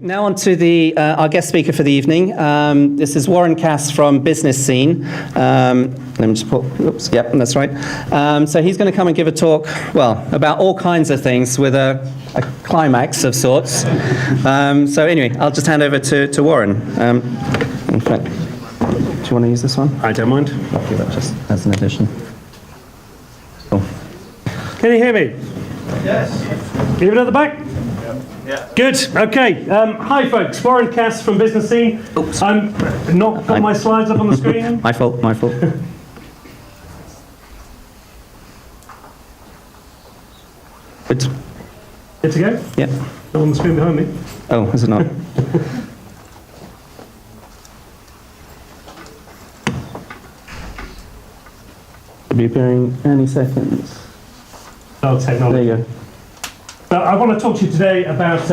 Now on to our guest speaker for the evening. This is Warren Cass from Business Scene. Let me just oops, yep, that's right. So he's going to come and give a talk, well, about all kinds of things with a climax of sorts. So anyway, I'll just hand over to Warren. In fact, do you want to use this one? I don't mind. I'll do that just as an addition. Cool. Can you hear me? Yes. Even at the back? Yeah. Good. Okay. Hi, folks. Warren Cass from Business Scene. Oops. I'm not got my slides up on the screen. My fault. Good. Good to go? Yeah. Not on the screen behind me. Oh, is it not? Should be appearing any seconds. Oh, technology. There you go. I want to talk to you today about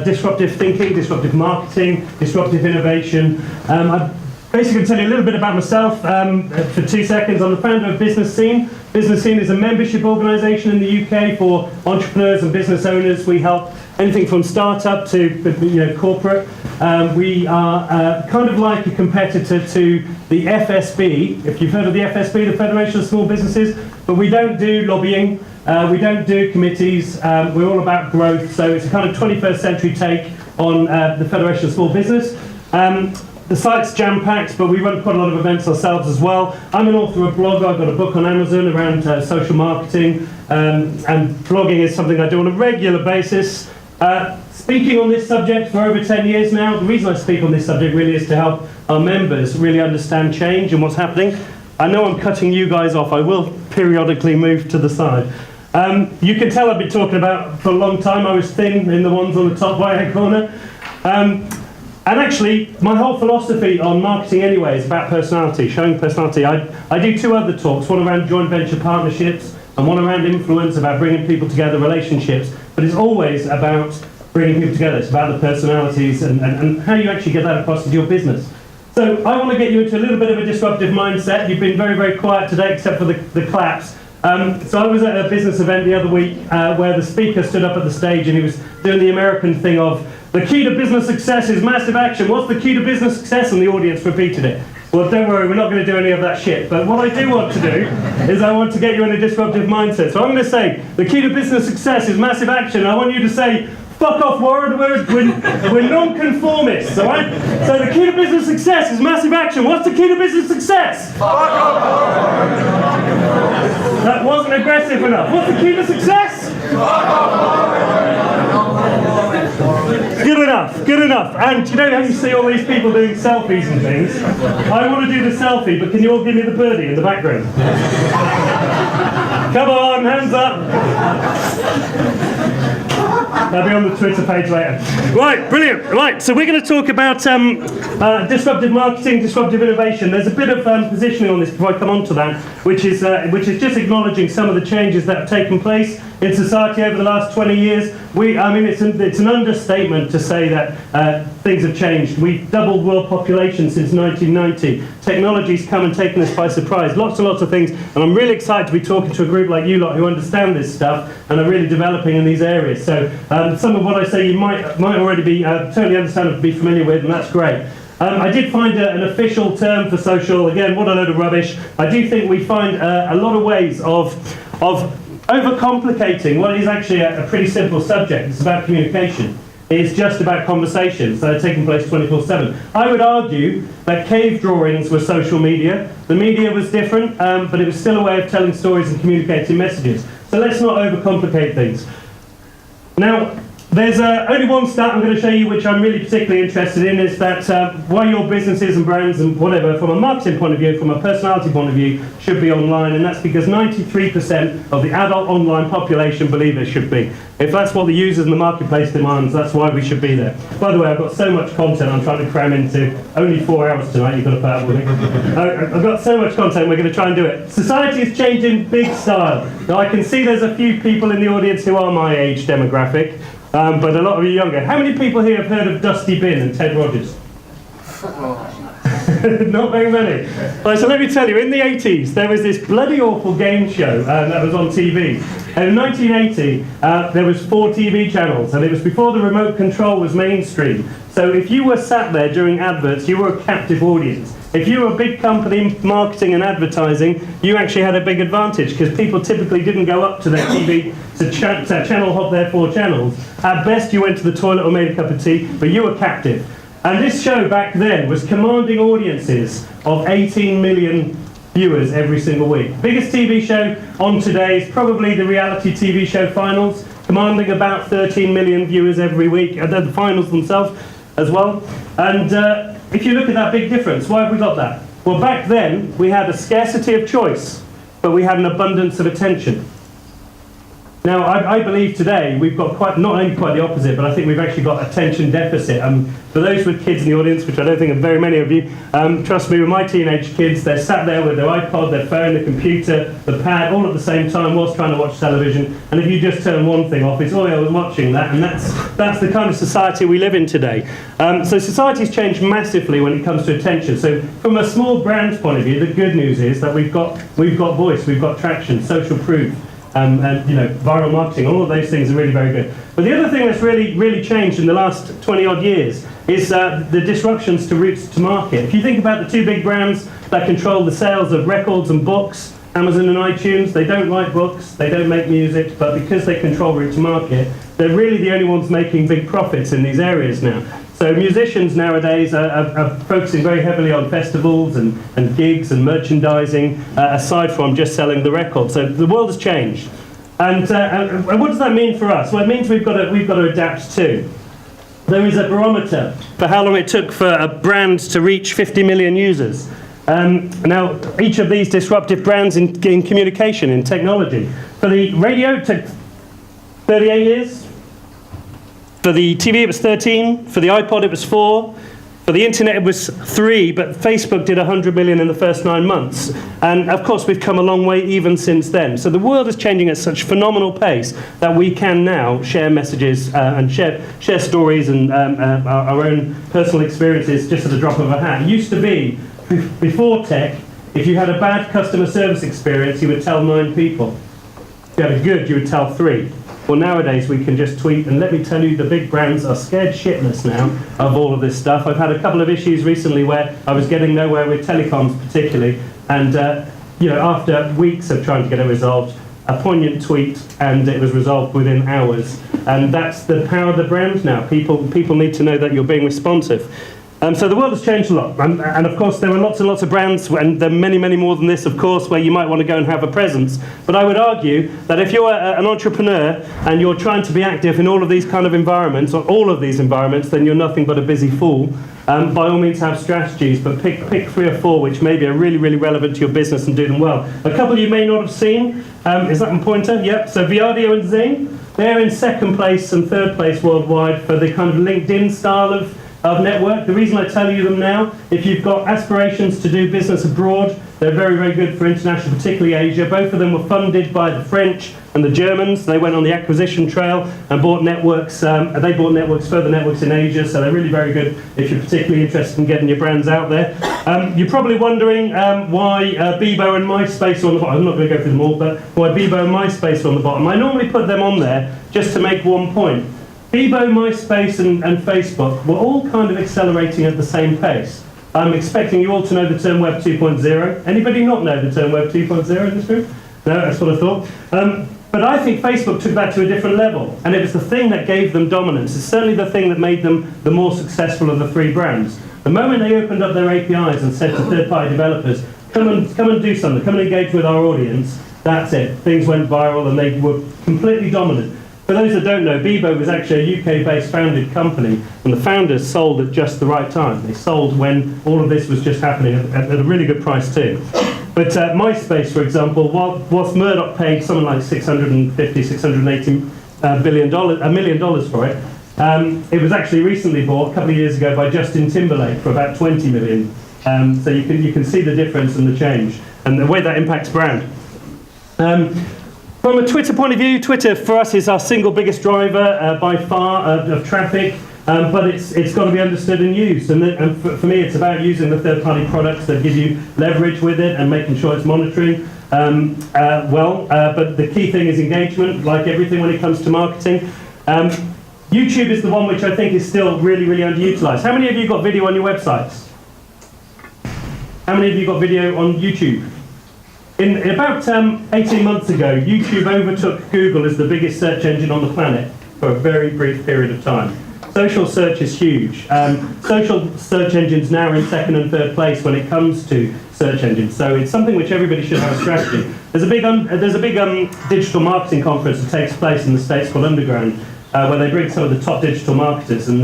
disruptive thinking, disruptive marketing, disruptive innovation. I'm basically going to tell you a little bit about myself for 2 seconds. I'm the founder of Business Scene. Business Scene is a membership organisation in the UK for entrepreneurs and business owners. We help anything from startup to corporate. We are kind of like a competitor to the FSB, if you've heard of the FSB, the Federation of Small Businesses, but we don't do lobbying. We don't do committees. We're all about growth. So it's a kind of 21st century take on the Federation of Small Business. The site's jam-packed, but we run quite a lot of events ourselves as well. I'm an author of a blog. I've got a book on Amazon around social marketing, and blogging is something I do on a regular basis. Speaking on this subject for over 10 years now. The reason I speak on this subject really is to help our members really understand change and what's happening. I know I'm cutting you guys off. I will periodically move to the side. You can tell I've been talking about for a long time. I was thin in the ones on the top right-hand corner. And actually, my whole philosophy on marketing anyway is about personality, showing personality. I do 2 other talks, one around joint venture partnerships and one around influence, about bringing people together, relationships. But it's always about bringing people together. It's about the personalities and how you actually get that across into your business. So I want to get you into a little bit of a disruptive mindset. You've been very, very quiet today, except for the claps. So I was at a business event the other week where the speaker stood up at the stage and he was doing the American thing of, the key to business success is massive action. What's the key to business success? And the audience repeated it. Well, don't worry, we're not going to do any of that shit. But what I do want to do is I want to get you in a disruptive mindset. So I'm going to say, the key to business success is massive action. I want you to say, fuck off, Warren, we're non-conformists, all right? So the key to business success is massive action. What's the key to business success? Fuck off, Warren. That wasn't aggressive enough. What's the key to success? Fuck off, Warren. Good enough. And you know how you see all these people doing selfies and things? I want to do the selfie, but can you all give me the birdie in the background? Come on, hands up. That'll be on the Twitter page later. Right, brilliant. Right, so we're going to talk about disruptive marketing, disruptive innovation. There's a bit of positioning on this before I come on to that, which is just acknowledging some of the changes that have taken place in society over the last 20 years. It's an understatement to say that things have changed. We've doubled world population since 1990. Technology's come and taken us by surprise. Lots and lots of things. And I'm really excited to be talking to a group like you lot who understand this stuff and are really developing in these areas. So some of what I say you might already be totally understand and be familiar with, and that's great. I did find an official term for social. Again, what a load of rubbish. I do think we find a lot of ways of overcomplicating what is actually a pretty simple subject. It's about communication. It's just about conversations that are taking place 24/7. I would argue that cave drawings were social media. The media was different, but it was still a way of telling stories and communicating messages. So let's not overcomplicate things. Now, there's only one stat I'm going to show you which I'm really particularly interested in, is that why your businesses and brands and whatever, from a marketing point of view, from a personality point of view, should be online, and that's because 93% of the adult online population believe it should be. If that's what the users in the marketplace demands, that's why we should be there. By the way, I've got so much content I'm trying to cram into only 4 hours tonight, you've got to put up with me. I've got so much content, we're going to try and do it. Society is changing big style. Now I can see there's a few people in the audience who are my age demographic. But a lot of you younger. How many people here have heard of Dusty Bin and Ted Rogers? Not very many. Right, so let me tell you, in the 80s, there was this bloody awful game show that was on TV. And in 1980, there was 4 TV channels, and it was before the remote control was mainstream. So if you were sat there during adverts, you were a captive audience. If you were a big company marketing and advertising, you actually had a big advantage, because people typically didn't go up to their TV to channel hop their 4 channels. At best, you went to the toilet or made a cup of tea, but you were captive. And this show back then was commanding audiences of 18 million viewers every single week. Biggest TV show on today is probably the reality TV show Finals, commanding about 13 million viewers every week, the finals themselves as well. And if you look at that big difference, why have we got that? Well, back then, we had a scarcity of choice, but we had an abundance of attention. Now, I believe today we've got not only quite the opposite, but I think we've actually got attention deficit. For those with kids in the audience, which I don't think are very many of you, trust me, with my teenage kids, they're sat there with their iPod, their phone, the computer, the pad, all at the same time whilst trying to watch television. And if you just turn one thing off, it's, oh, I was watching that. And that's the kind of society we live in today. So society's changed massively when it comes to attention. So from a small brand's point of view, the good news is that we've got voice, we've got traction, social proof. And viral marketing, all of those things are really very good. But the other thing that's really changed in the last 20 odd years is the disruptions to routes to market. If you think about the 2 big brands that control the sales of records and books, Amazon and iTunes, they don't write books, they don't make music, but because they control route to market, they're really the only ones making big profits in these areas now. So musicians nowadays are focusing very heavily on festivals and gigs and merchandising, aside from just selling the record. So the world has changed. And what does that mean for us? Well, it means we've got to adapt too. There is a barometer for how long it took for a brand to reach 50 million users. Now, each of these disruptive brands in communication, in technology. For the radio, it took 38 years. For the TV, it was 13. For the iPod, it was 4. For the internet, it was 3. But Facebook did 100 million in the first 9 months. And of course, we've come a long way even since then. So the world is changing at such phenomenal pace that we can now share messages and share stories and our own personal experiences just at the drop of a hat. It used to be, before tech, if you had a bad customer service experience, you would tell 9 people. If you had a good, you would tell 3. Well, nowadays we can just tweet, and let me tell you, the big brands are scared shitless now of all of this stuff. I've had a couple of issues recently where I was getting nowhere with telecoms particularly, and after weeks of trying to get it resolved, a poignant tweet, and it was resolved within hours. And that's the power of the brand now. People need to know that you're being responsive. So the world has changed a lot, and of course there are lots and lots of brands, and there are many, many more than this, of course, where you might want to go and have a presence. But I would argue that if you're an entrepreneur and you're trying to be active in all of these kind of environments, or all of these environments, then you're nothing but a busy fool. By all means have strategies, but pick 3 or 4 which maybe are really, really relevant to your business and do them well. A couple you may not have seen, is that my pointer? Yep, so Viadio and Zing, they're in 2nd place and 3rd place worldwide for the kind of LinkedIn style of network. The reason I tell you them now, if you've got aspirations to do business abroad, they're very, very good for international, particularly Asia. Both of them were funded by the French and the Germans. They went on the acquisition trail and bought networks. They bought further networks in Asia, so they're really very good if you're particularly interested in getting your brands out there. You're probably wondering why Bebo and MySpace are on the bottom. I'm not going to go through them all, but why Bebo and MySpace are on the bottom. I normally put them on there just to make one point. Bebo, MySpace and Facebook were all kind of accelerating at the same pace. I'm expecting you all to know the term Web 2.0. Anybody not know the term Web 2.0 in this room? No, that's what I thought. But I think Facebook took that to a different level, and it was the thing that gave them dominance. It's certainly the thing that made them the more successful of the 3 brands. The moment they opened up their APIs and said to third-party developers, come and do something, come and engage with our audience, that's it. Things went viral and they were completely dominant. For those that don't know, Bebo was actually a UK-based founded company, and the founders sold at just the right time. They sold when all of this was just happening at a really good price too. But MySpace, for example, whilst Murdoch paid something like $680 million for it, it was actually recently bought a couple of years ago by Justin Timberlake for about 20 million. So you can see the difference and the change and the way that impacts brand. From a Twitter point of view, Twitter for us is our single biggest driver by far of traffic. but it's got to be understood and used. And for me, it's about using the third-party products that give you leverage with it and making sure it's monitoring but the key thing is engagement, like everything when it comes to marketing. YouTube is the one which I think is still really, really underutilized. How many of you got video on your websites? How many of you got video on YouTube? In about 18 months ago, YouTube overtook Google as the biggest search engine on the planet for a very brief period of time. Social search is huge. Social search engines now are in second and third place when it comes to search engines. So it's something which everybody should have a strategy. There's a big digital marketing conference that takes place in the States called Underground, where they bring some of the top digital marketers. And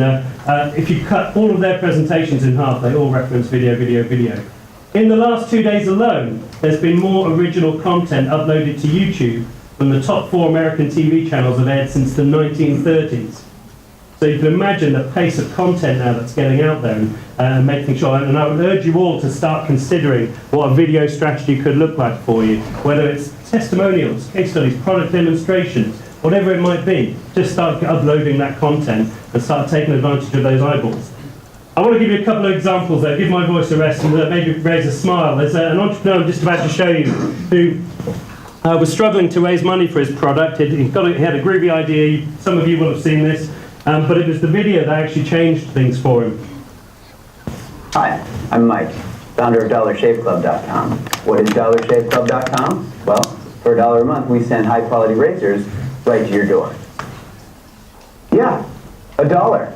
if you cut all of their presentations in half, they all reference video, video, video. In the last 2 days alone, there's been more original content uploaded to YouTube than the top 4 American TV channels have aired since the 1930s. So you can imagine the pace of content now that's getting out there and making sure, and I would urge you all to start considering what a video strategy could look like for you, whether it's testimonials, case studies, product demonstrations, whatever it might be. Just start uploading that content and start taking advantage of those eyeballs. I want to give you a couple of examples there, give my voice a rest and maybe raise a smile. There's an entrepreneur I'm just about to show you who was struggling to raise money for his product. He had a groovy idea, some of you will have seen this. But it was the video that actually changed things for him. Hi, I'm Mike, founder of DollarShaveClub.com. What is DollarShaveClub.com? Well, for $1 a month, we send high-quality razors right to your door. Yeah, $1.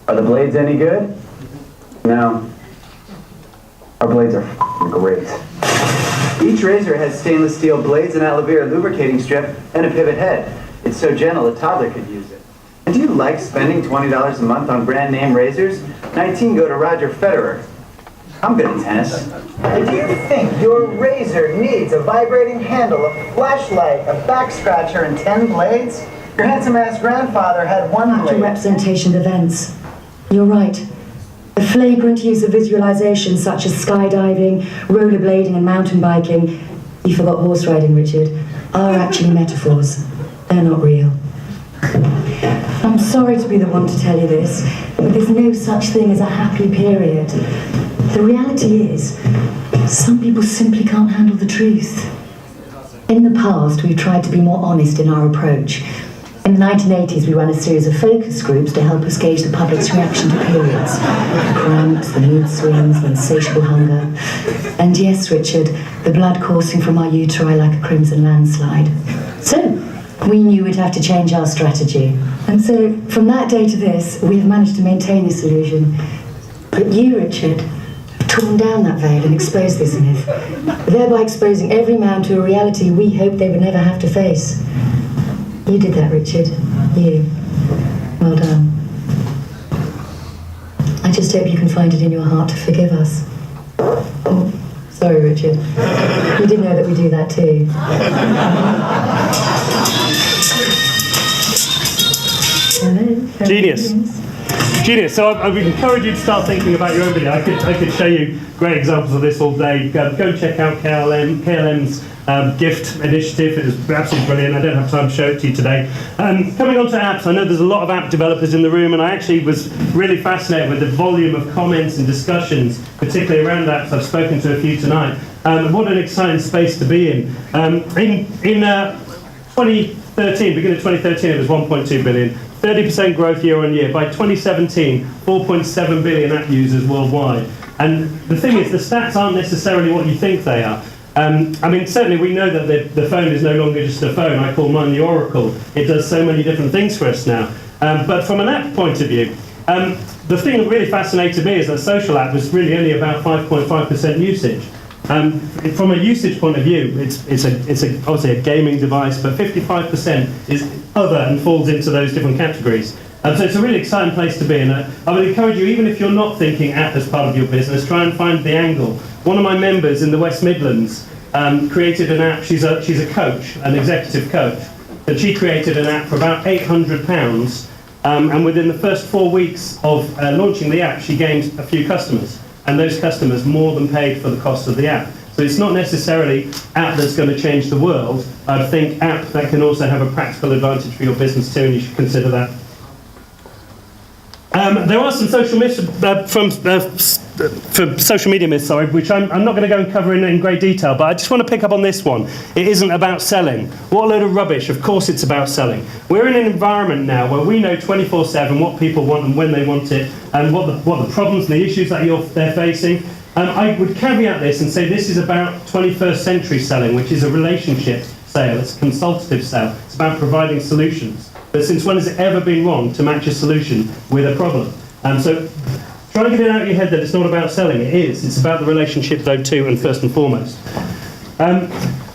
Are the blades any good? No. Our blades are great. Each razor has stainless steel blades, an aloe vera lubricating strip, and a pivot head. It's so gentle a toddler could use it. And do you like spending $20 a month on brand name razors? 19 go to Roger Federer. I'm good at tennis. And do you think your razor needs a vibrating handle, a flashlight, a back scratcher, and 10 blades? Your handsome-ass grandfather had one Accurate blade. representation of events. You're right. The flagrant use of visualization such as skydiving, rollerblading and mountain biking, you forgot horse riding, Richard, are actually metaphors. They're not real. I'm sorry to be the one to tell you this, but there's no such thing as a happy period. The reality is, some people simply can't handle the truth. In the past, we've tried to be more honest in our approach. In the 1980s, we ran a series of focus groups to help us gauge the public's reaction to periods. The cramps, the mood swings, the insatiable hunger. And yes, Richard, the blood coursing from our uteri like a crimson landslide. So, we knew we'd have to change our strategy. And so, from that day to this, we have managed to maintain this illusion. But you, Richard, have torn down that veil and exposed this myth, thereby exposing every man to a reality we hoped they would never have to face. You did that, Richard. You. Well done. I just hope you can find it in your heart to forgive us. Oh, sorry, Richard. You did know that we do that too. Hello. Genius. Genius. So I would encourage you to start thinking about your own video. I could show you great examples of this all day. Go check out KLM's gift initiative. It is absolutely brilliant. I don't have time to show it to you today. Coming on to apps, I know there's a lot of app developers in the room, and I actually was really fascinated with the volume of comments and discussions, particularly around apps. I've spoken to a few tonight. What an exciting space to be in. In 2013, beginning of 2013, it was 1.2 billion. 30% growth year on year. By 2017, 4.7 billion app users worldwide. And the thing is, the stats aren't necessarily what you think they are. I mean, certainly we know that the phone is no longer just a phone. I call mine the Oracle. It does so many different things for us now. But from an app point of view, the thing that really fascinated me is that social app was really only about 5.5% usage. From a usage point of view, it's obviously a gaming device, but 55% is other and falls into those different categories. So it's a really exciting place to be, and I would encourage you, even if you're not thinking app as part of your business, try and find the angle. One of my members in the West Midlands created an app. She's a coach, an executive coach, and she created an app for about £800, and within the first 4 weeks of launching the app, she gained a few customers. And those customers more than paid for the cost of the app. So it's not necessarily app that's going to change the world. I think app that can also have a practical advantage for your business too, and you should consider that. There are some social myths for social media myths, sorry, which I'm not going to go and cover in great detail, but I just want to pick up on this one. It isn't about selling. What a load of rubbish. Of course it's about selling. We're in an environment now where we know 24/7 what people want and when they want it, and what the problems and the issues that they're facing. I would caveat this and say this is about 21st century selling, which is a relationship sale. It's a consultative sale. It's about providing solutions. But since when has it ever been wrong to match a solution with a problem? So try to get it out of your head that it's not about selling. It is. It's about the relationship, though, too, and first and foremost.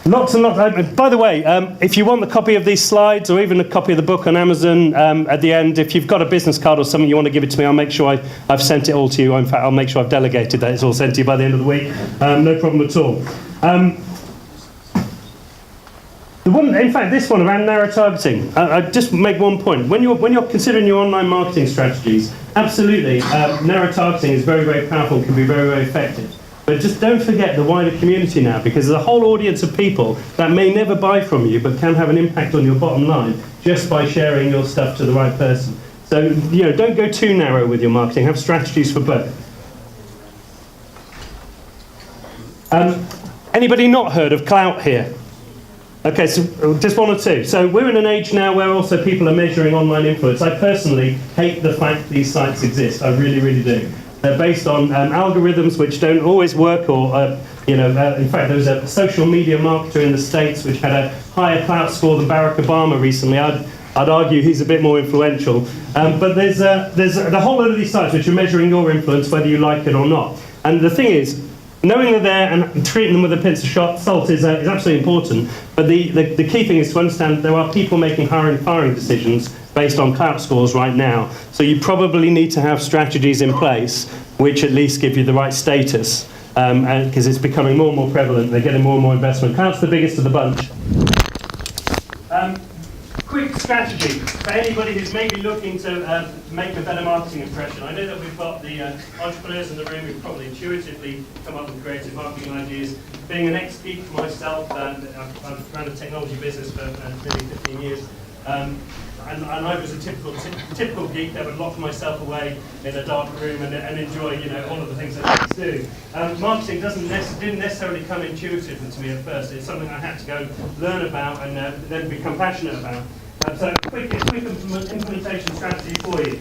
Lots and lots. By the way, if you want the copy of these slides or even a copy of the book on Amazon at the end, if you've got a business card or something you want to give it to me, I'll make sure I've sent it all to you. In fact, I'll make sure I've delegated that it's all sent to you by the end of the week. No problem at all. In fact, this one around narrow targeting. I just make one point. When you're considering your online marketing strategies, absolutely, narrow targeting is very, very powerful and can be very, very effective. But just don't forget the wider community now, because there's a whole audience of people that may never buy from you, but can have an impact on your bottom line just by sharing your stuff to the right person. So, don't go too narrow with your marketing. Have strategies for both. Anybody not heard of clout here? Okay, so just one or two. So we're in an age now where also people are measuring online influence. I personally hate the fact these sites exist. I really, really do. They're based on algorithms which don't always work, or in fact, there was a social media marketer in the States which had a higher clout score than Barack Obama recently. I'd argue he's a bit more influential. But there's a whole lot of these sites which are measuring your influence, whether you like it or not. And the thing is, knowing they're there and treating them with a pinch of salt is absolutely important. But the key thing is to understand there are people making hiring and firing decisions based on clout scores right now. So you probably need to have strategies in place which at least give you the right status, because it's becoming more and more prevalent. They're getting more and more investment. Clout's the biggest of the bunch. Quick strategy for anybody who's maybe looking to make a better marketing impression. I know that we've got the entrepreneurs in the room who probably intuitively come up with creative marketing ideas. Being an ex-geek myself, I've run a technology business for nearly 15 years. And I was a typical geek that would lock myself away in a dark room and enjoy, all of the things that geeks do. Marketing didn't necessarily come intuitively to me at first. It's something I had to go learn about and then become passionate about. So quick implementation strategy for you.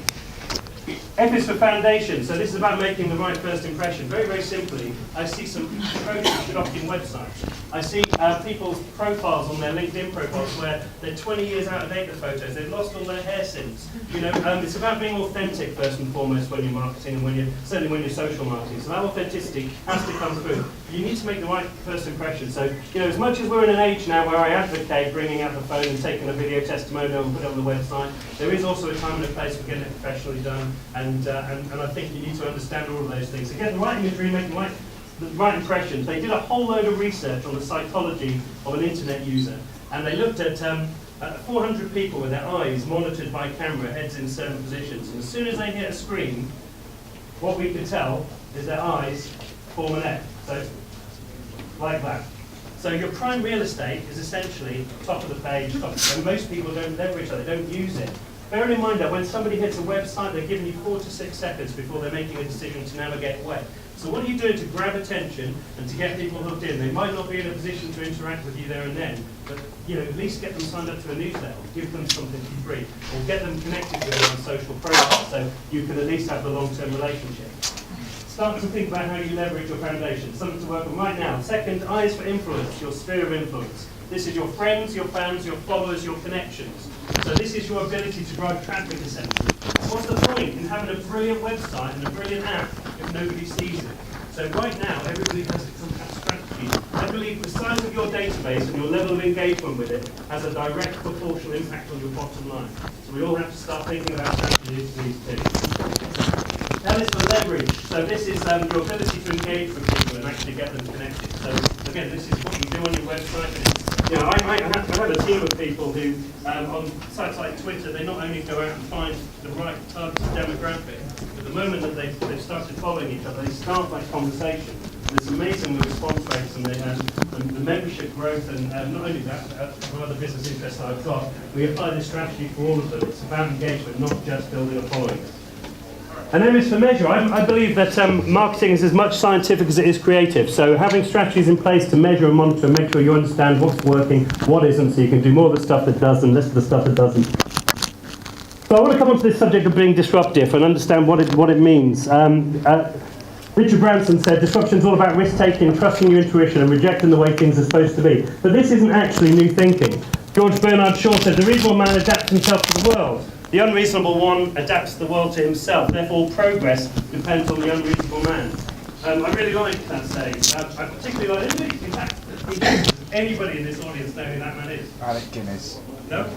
F is for foundation. So this is about making the right first impression. Very, very simply, I see some atrocious, shocking websites. I see people's profiles on their LinkedIn profiles where they're 20 years out of date, the photos. They've lost all their hair since. It's about being authentic first and foremost when you're marketing, and certainly when you're social marketing. So that authenticity has to come through. You need to make the right first impression. So, as much as we're in an age now where I advocate bringing out the phone and taking a video testimonial and putting it on the website, there is also a time and a place for getting it professionally done. And I think you need to understand all of those things. So get the right imagery, make the right impressions. They did a whole load of research on the psychology of an internet user, and they looked at 400 people with their eyes monitored by camera, heads in certain positions. And as soon as they hit a screen, what we could tell is their eyes form an F. So, like that. So your prime real estate is essentially top of the page, and most people don't leverage that, they don't use it. Bearing in mind that when somebody hits a website, they're giving you 4 to 6 seconds before they're making a decision to navigate web. So what are you doing to grab attention and to get people hooked in? They might not be in a position to interact with you there and then, but at least get them signed up to a newsletter, give them something for free, or get them connected with you on social profiles so you can at least have the long-term relationship. Start to think about how you leverage your foundation, something to work on right now. Second, I is for influence, your sphere of influence. This is your friends, your fans, your followers, your connections. So this is your ability to drive traffic essentially. What's the point in having a brilliant website and a brilliant app if nobody sees it? So right now, everybody has some kind of strategy. I believe the size of your database and your level of engagement with it has a direct proportional impact on your bottom line. So we all have to start thinking about strategies for these two. L is for leverage. So this is your ability to engage with people and actually get them connected. So again, this is what you do on your website. I have a team of people who, on sites like Twitter, they not only go out and find the right targeted demographic, but the moment that they've started following each other, they start that conversation. And it's amazing the response rates and the membership growth, and not only that, for other business interests that I've got, we apply this strategy for all of them. It's about engagement, not just building a following. And M is for measure. I believe that marketing is as much scientific as it is creative. So having strategies in place to measure and monitor and make sure you understand what's working, what isn't, so you can do more of the stuff that does and less of the stuff that doesn't. So I want to come on to this subject of being disruptive and understand what it means. Richard Branson said, disruption is all about risk-taking, trusting your intuition and rejecting the way things are supposed to be. But this isn't actually new thinking. George Bernard Shaw said, the reasonable man adapts himself to the world. The unreasonable one adapts the world to himself. Therefore, progress depends on the unreasonable man. I really like that saying. I particularly like it. In fact, anybody in this audience know who that man is? Alec Guinness. No?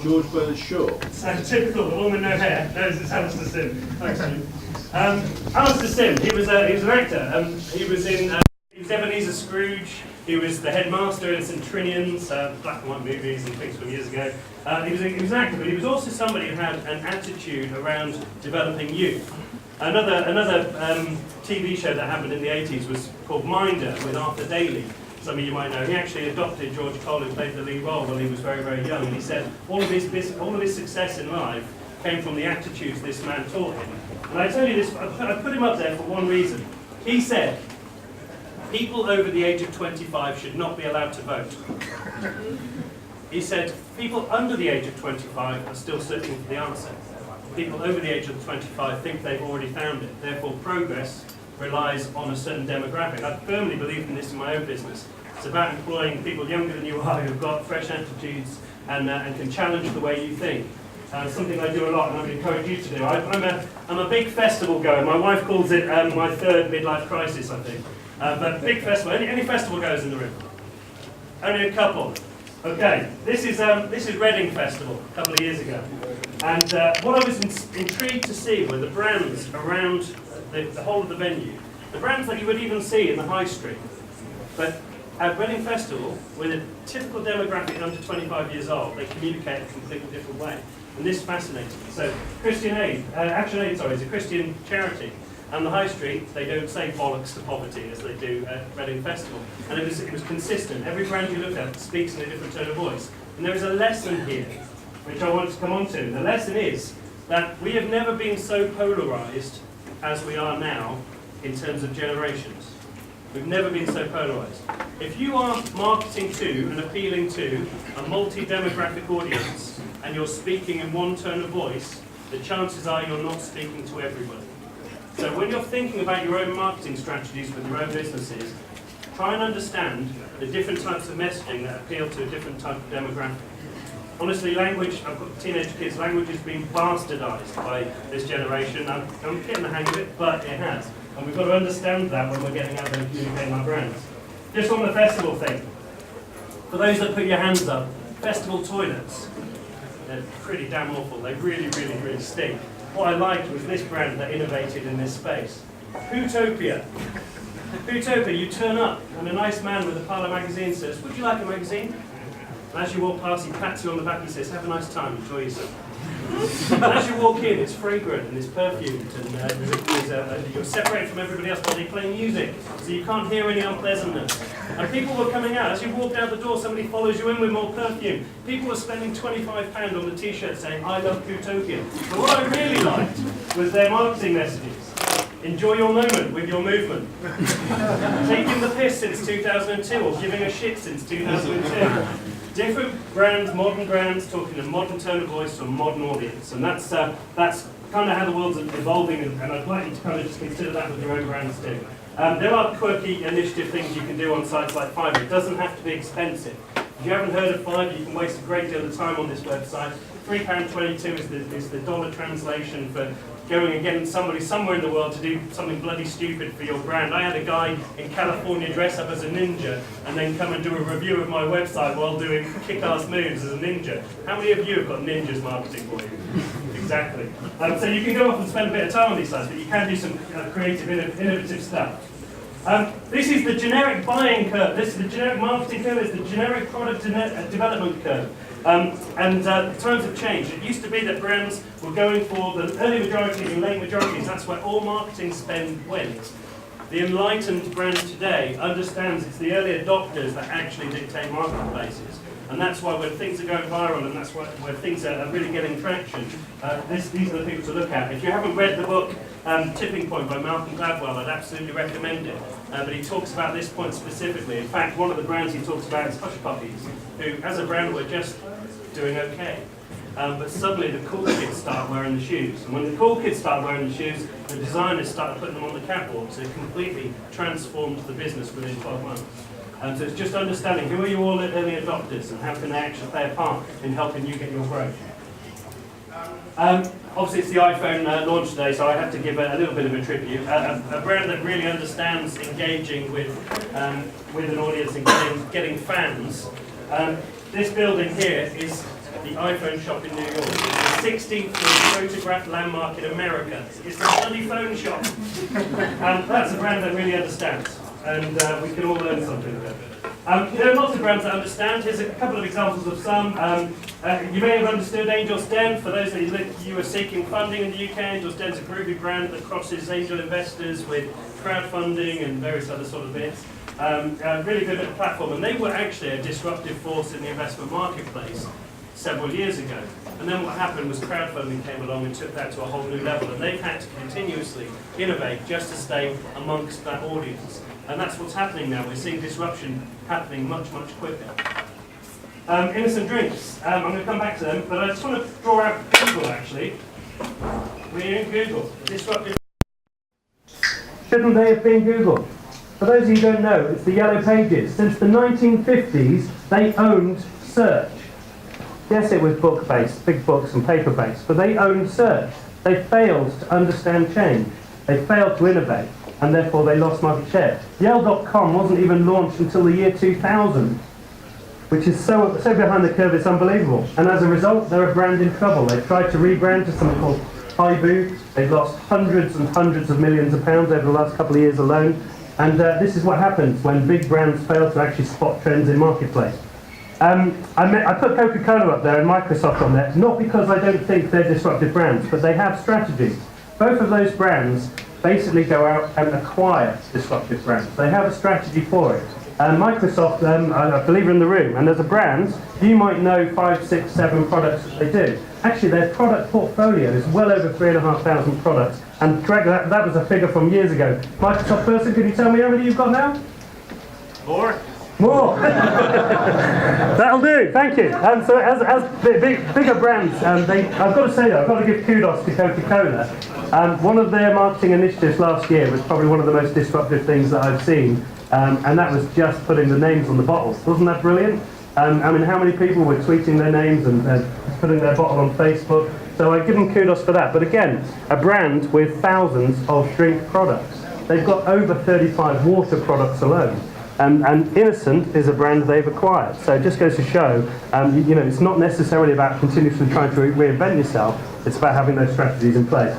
George Bernard Shaw. So typical, the woman no hair. No, this is Alistair Sim. Thanks, Alistair Sim, he was an actor. He was Ebenezer Scrooge. He was the headmaster in St. Trinian's, black and white movies and things from years ago. He was an actor, but he was also somebody who had an attitude around developing youth. Another TV show that happened in the 80s was called Minder with Arthur Daly. Some of you might know. He actually adopted George Cole, who played the lead role when he was very, very young. And he said all of his success in life came from the attitudes this man taught him. And I tell you this, I put him up there for one reason. He said, people over the age of 25 should not be allowed to vote. He said, people under the age of 25 are still searching for the answer. People over the age of 25 think they've already found it. Therefore, progress relies on a certain demographic. I firmly believe in this in my own business. It's about employing people younger than you are who've got fresh attitudes and can challenge the way you think. Something I do a lot and I would encourage you to do. I'm a big festival goer. My wife calls it my third midlife crisis, I think. But big festival, any festival goers in the room? Only a couple. Okay, this is Reading Festival a couple of years ago. And what I was intrigued to see were the brands around the whole of the venue. The brands that you would even see in the high street. But at Reading Festival, with a typical demographic under 25 years old, they communicate a completely different way. And this fascinated me. So Action Aid is a Christian charity. And the high street, they don't say bollocks to poverty as they do at Reading Festival. And it was consistent. Every brand you look at speaks in a different tone of voice. And there is a lesson here, which I want to come on to. The lesson is that we have never been so polarised as we are now in terms of generations. We've never been so polarised. If you are marketing to and appealing to a multi-demographic audience and you're speaking in one tone of voice, the chances are you're not speaking to everybody. So when you're thinking about your own marketing strategies with your own businesses, try and understand the different types of messaging that appeal to a different type of demographic. Honestly, language, I've got teenage kids, language has been bastardised by this generation. I'm getting the hang of it, but it has. And we've got to understand that when we're getting out there and communicating our brands. Just on the festival thing, for those that put your hands up, festival toilets, they're pretty damn awful. They really, really, really stink. What I liked was this brand that innovated in this space. Hootopia. Hootopia, you turn up and a nice man with a pile of magazines says, would you like a magazine? And as you walk past, he pats you on the back and says, have a nice time, enjoy yourself. And as you walk in, it's fragrant and it's perfumed and you're separated from everybody else while they play music, so you can't hear any unpleasantness. And people were coming out. As you walk out the door, somebody follows you in with more perfume. People were spending £25 on the t-shirt saying, I love Hootopia. But what I really liked was their marketing messages. Enjoy your moment with your movement. Taking the piss since 2002 or giving a shit since 2002. Different brands, modern brands, talking a modern tone of voice to a modern audience. And that's kind of how the world's evolving, and I'd like you to kind of just consider that with your own brands too. There are quirky initiative things you can do on sites like Fiverr. It doesn't have to be expensive. If you haven't heard of Fiverr, you can waste a great deal of time on this website. £3.22 is the dollar translation for going and getting somebody somewhere in the world to do something bloody stupid for your brand. I had a guy in California dress up as a ninja and then come and do a review of my website while doing kick-ass moves as a ninja. How many of you have got ninjas marketing for you? Exactly. So you can go off and spend a bit of time on these sites, but you can do some creative, innovative stuff. This is the generic buying curve. This is the generic marketing curve. This is the generic product development curve. Times have changed. It used to be that brands were going for the early majorities and late majorities. That's where all marketing spend went. The enlightened brand today understands it's the early adopters that actually dictate marketplaces. And that's why when things are going viral and that's where things are really getting traction, these are the people to look at. If you haven't read the book Tipping Point by Malcolm Gladwell, I'd absolutely recommend it. But he talks about this point specifically. In fact, one of the brands he talks about is Hush Puppies, who as a brand were just doing okay. But suddenly the cool kids start wearing the shoes. And when the cool kids start wearing the shoes, the designers started putting them on the catwalks. It completely transformed the business within 12 months. So it's just understanding who are you all early adopters and how can they actually play a part in helping you get your growth. Obviously it's the iPhone launch today, so I have to give a little bit of a tribute. A brand that really understands engaging with an audience and getting fans. This building here is the iPhone shop in New York. It's the 16th photographed landmark in America. It's the bloody phone shop. And that's a brand that really understands. And we can all learn something about it. There are lots of brands that understand. Here's a couple of examples of some. You may have understood Angel's Den. For those that you are seeking funding in the UK, Angel's Den is a groovy brand that crosses angel investors with crowdfunding and various other sort of bits. Really good at the platform. And they were actually a disruptive force in the investment marketplace several years ago. And then what happened was crowdfunding came along and took that to a whole new level. And they've had to continuously innovate just to stay amongst that audience. And that's what's happening now. We're seeing disruption happening much, much quicker. Innocent drinks. I'm going to come back to them, but I just want to draw out Google, actually. We're in Google. Disruptive. Shouldn't they have been Google? For those of you who don't know, it's the Yellow Pages. Since the 1950s, they owned search. Yes, it was book-based, big books and paper-based, but they owned search. They failed to understand change. They failed to innovate. And therefore they lost market share. Yale.com wasn't even launched until the year 2000, which is so behind the curve it's unbelievable. And as a result, they're a brand in trouble. They've tried to rebrand to something called Haibu. They've lost hundreds and hundreds of millions of pounds over the last couple of years alone. And this is what happens when big brands fail to actually spot trends in marketplace. I put Coca-Cola up there and Microsoft on there, not because I don't think they're disruptive brands, but they have strategies. Both of those brands basically go out and acquire disruptive brands. They have a strategy for it. Microsoft, I believe are in the room, and as a brand, you might know 5, 6, 7 products that they do. Actually, their product portfolio is well over 3,500 products, and that was a figure from years ago. Microsoft person, can you tell me how many you've got now? More. That'll do, thank you. And so as bigger brands, I've got to say though, I've got to give kudos to Coca-Cola. One of their marketing initiatives last year was probably one of the most disruptive things that I've seen, and that was just putting the names on the bottles. Wasn't that brilliant? I mean, how many people were tweeting their names and putting their bottle on Facebook? So I give them kudos for that. But again, a brand with thousands of drink products. They've got over 35 water products alone. And Innocent is a brand they've acquired. So it just goes to show, it's not necessarily about continuously trying to reinvent yourself. It's about having those strategies in place.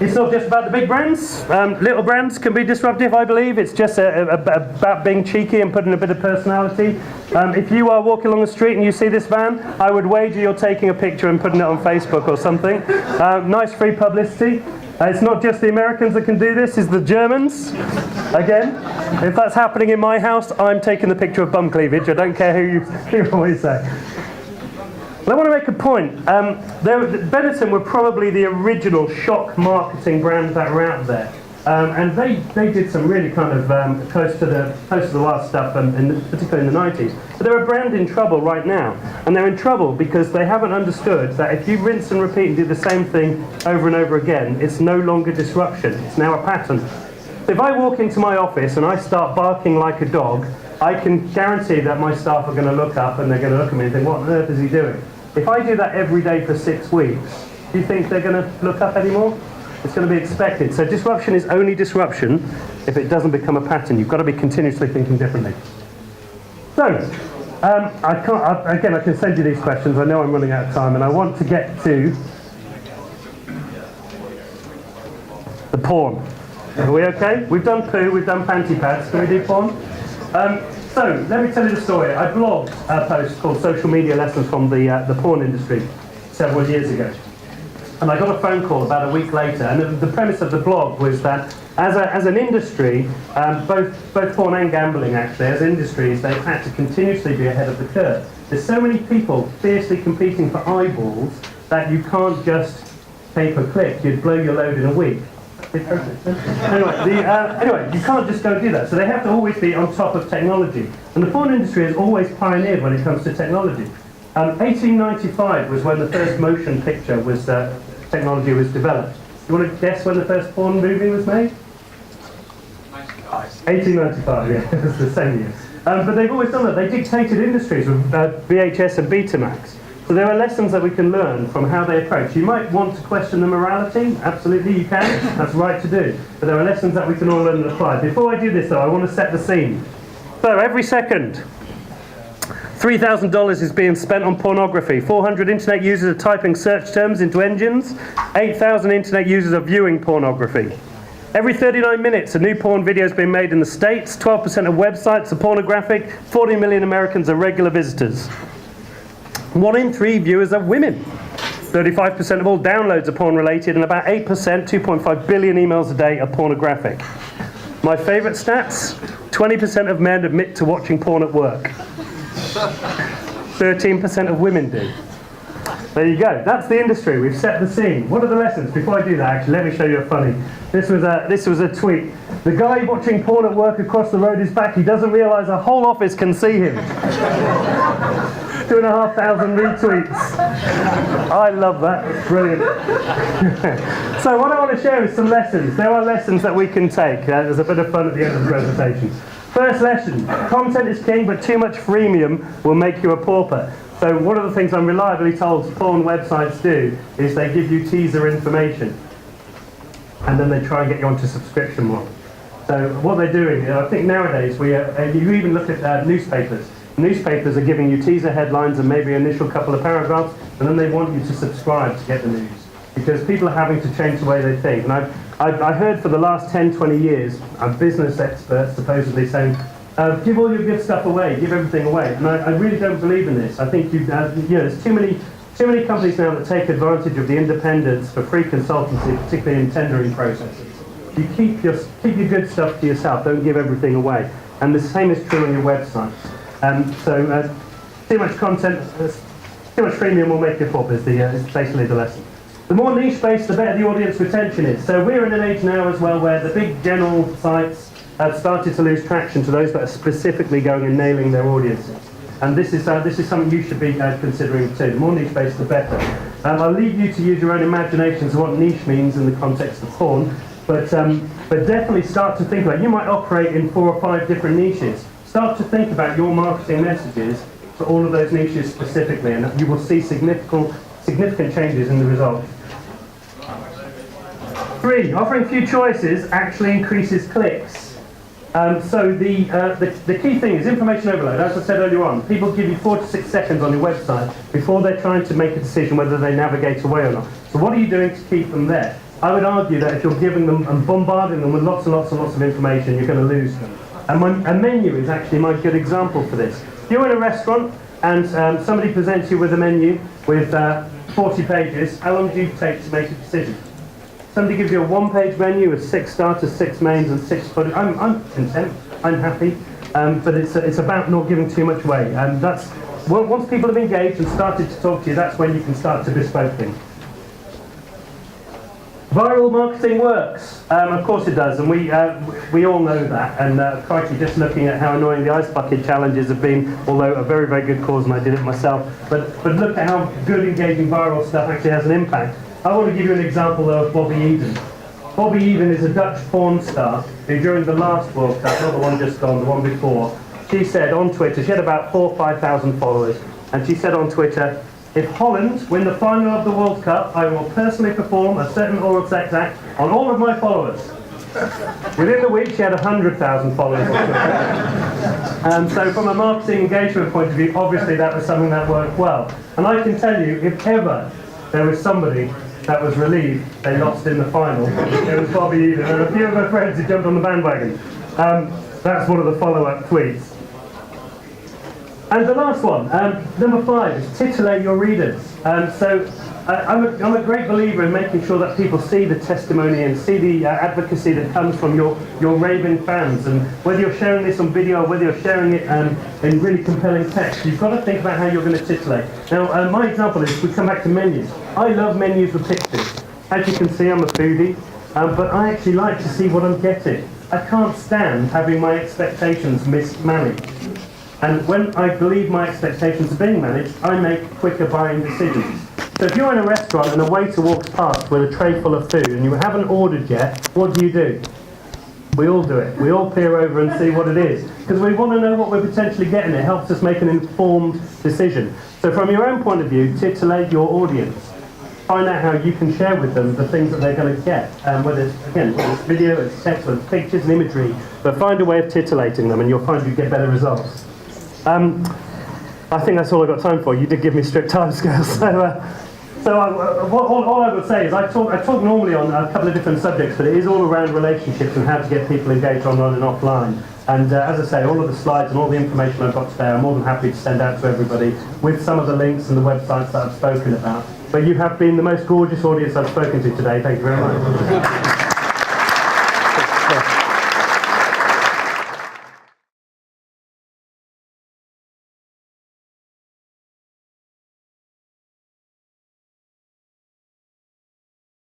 It's not just about the big brands. Little brands can be disruptive, I believe. It's just about being cheeky and putting a bit of personality. If you are walking along the street and you see this van, I would wager you're taking a picture and putting it on Facebook or something. Nice free publicity. It's not just the Americans that can do this, it's the Germans. Again, if that's happening in my house, I'm taking the picture of bum cleavage. I don't care who you always say. But I want to make a point. Benetton were probably the original shock marketing brand that were out there. And they did some really kind of close to the last stuff, particularly in the 90s. But they're a brand in trouble right now. And they're in trouble because they haven't understood that if you rinse and repeat and do the same thing over and over again, it's no longer disruption. It's now a pattern. If I walk into my office and I start barking like a dog, I can guarantee that my staff are going to look up and they're going to look at me and think, what on earth is he doing? If I do that every day for 6 weeks, do you think they're going to look up anymore? It's going to be expected. So disruption is only disruption if it doesn't become a pattern. You've got to be continuously thinking differently. So, I can send you these questions. I know I'm running out of time, and I want to get to the porn. Are we okay? We've done poo, we've done panty pads. Can we do porn? So, let me tell you the story. I blogged a post called Social Media Lessons from the porn Industry several years ago. And I got a phone call about a week later, and the premise of the blog was that as an industry, both porn and gambling actually, as industries, they've had to continuously be ahead of the curve. There's so many people fiercely competing for eyeballs that you can't just pay per click, you'd blow your load in a week. Anyway, you can't just go do that. So they have to always be on top of technology. And the porn industry has always pioneered when it comes to technology. 1895 was when the first motion picture was technology was developed. You want to guess when the first porn movie was made? 1895, yeah, it's the same year. But they've always done that. They dictated industries with VHS and Betamax. So there are lessons that we can learn from how they approach. You might want to question the morality. Absolutely, you can. That's right to do. But there are lessons that we can all learn and apply. Before I do this, though, I want to set the scene. So every second, $3,000 is being spent on pornography. 400 internet users are typing search terms into engines. 8,000 internet users are viewing pornography. Every 39 minutes, a new porn video is being made in the States. 12% of websites are pornographic. 40 million Americans are regular visitors. 1 in 3 viewers are women. 35% of all downloads are porn-related, and about 8%, 2.5 billion emails a day, are pornographic. My favourite stats, 20% of men admit to watching porn at work. 13% of women do. There you go. That's the industry. We've set the scene. What are the lessons? Before I do that, actually, let me show you a funny. This was a tweet. The guy watching porn at work across the road is back. He doesn't realise a whole office can see him. 2,500 retweets. I love that. Brilliant. So what I want to share is some lessons. There are lessons that we can take. There's a bit of fun at the end of the presentation. First lesson, content is king, but too much freemium will make you a pauper. So one of the things I'm reliably told porn websites do is they give you teaser information, and then they try and get you onto subscription model. So what they're doing, I think nowadays, you even look at newspapers. Newspapers are giving you teaser headlines and maybe an initial couple of paragraphs, and then they want you to subscribe to get the news. Because people are having to change the way they think. And I heard for the last 10, 20 years, business experts supposedly saying, give all your good stuff away, give everything away. And I really don't believe in this. I think there's too many companies now that take advantage of the independence for free consultancy, particularly in tendering processes. You keep your good stuff to yourself, don't give everything away. And the same is true on your website. So too much content, too much freemium will make you pop is basically the lesson. The more niche-based, the better the audience retention is. So we're in an age now as well where the big general sites have started to lose traction to those that are specifically going and nailing their audiences. And this is something you should be considering too. The more niche-based, the better. I'll leave you to use your own imaginations of what niche means in the context of porn, but definitely start to think about it. You might operate in 4 or 5 different niches. Start to think about your marketing messages for all of those niches specifically, and you will see significant changes in the results. 3, offering few choices actually increases clicks. So the key thing is information overload. As I said earlier on, people give you 4 to 6 seconds on your website before they're trying to make a decision whether they navigate away or not. So what are you doing to keep them there? I would argue that if you're giving them and bombarding them with lots and lots and lots of information, you're going to lose them. And a menu is actually my good example for this. If you're in a restaurant and somebody presents you with a menu with 40 pages, how long do you take to make a decision? Somebody gives you a 1-page menu with 6 starters, 6 mains, and 6 food. I'm content. I'm happy. But it's about not giving too much away. And that's once people have engaged and started to talk to you, that's when you can start to bespoke things. Viral marketing works. Of course it does, and we all know that. And crikey, just looking at how annoying the ice bucket challenges have been, although a very, very good cause, and I did it myself. But look at how good engaging viral stuff actually has an impact. I want to give you an example of Bobby Eden. Bobby Eden is a Dutch porn star who during the last World Cup, not the one just gone, the one before, she said on Twitter, she had about 4,000 or 5,000 followers, and she said on Twitter, if Holland win the final of the World Cup, I will personally perform a certain oral sex act on all of my followers. Within the week, she had 100,000 followers on Twitter. So from a marketing engagement point of view, obviously that was something that worked well. And I can tell you, if ever there was somebody that was relieved they lost in the final, it was Bobby Eden. And a few of her friends who jumped on the bandwagon. That's one of the follow-up tweets. And the last one, number 5, is titillate your readers. I'm a great believer in making sure that people see the testimony and see the advocacy that comes from your raving fans. And whether you're sharing this on video or whether you're sharing it in really compelling text, you've got to think about how you're going to titillate. Now, my example is, we come back to menus. I love menus with pictures. As you can see, I'm a foodie, but I actually like to see what I'm getting. I can't stand having my expectations mismanaged. And when I believe my expectations are being managed, I make quicker buying decisions. So if you're in a restaurant and a waiter walks past with a tray full of food and you haven't ordered yet, what do? We all do it. We all peer over and see what it is. Because we want to know what we're potentially getting. It helps us make an informed decision. So from your own point of view, titillate your audience. Find out how you can share with them the things that they're going to get. Whether it's video, it's text, whether it's pictures and imagery. But find a way of titillating them and you'll find you get better results. I think that's all I've got time for. You did give me strict timescales. All I would say is I talk normally on a couple of different subjects, but it is all around relationships and how to get people engaged online and offline. And as I say, all of the slides and all the information I've got today, I'm more than happy to send out to everybody with some of the links and the websites that I've spoken about. But you have been the most gorgeous audience I've spoken to today. Thank you very much.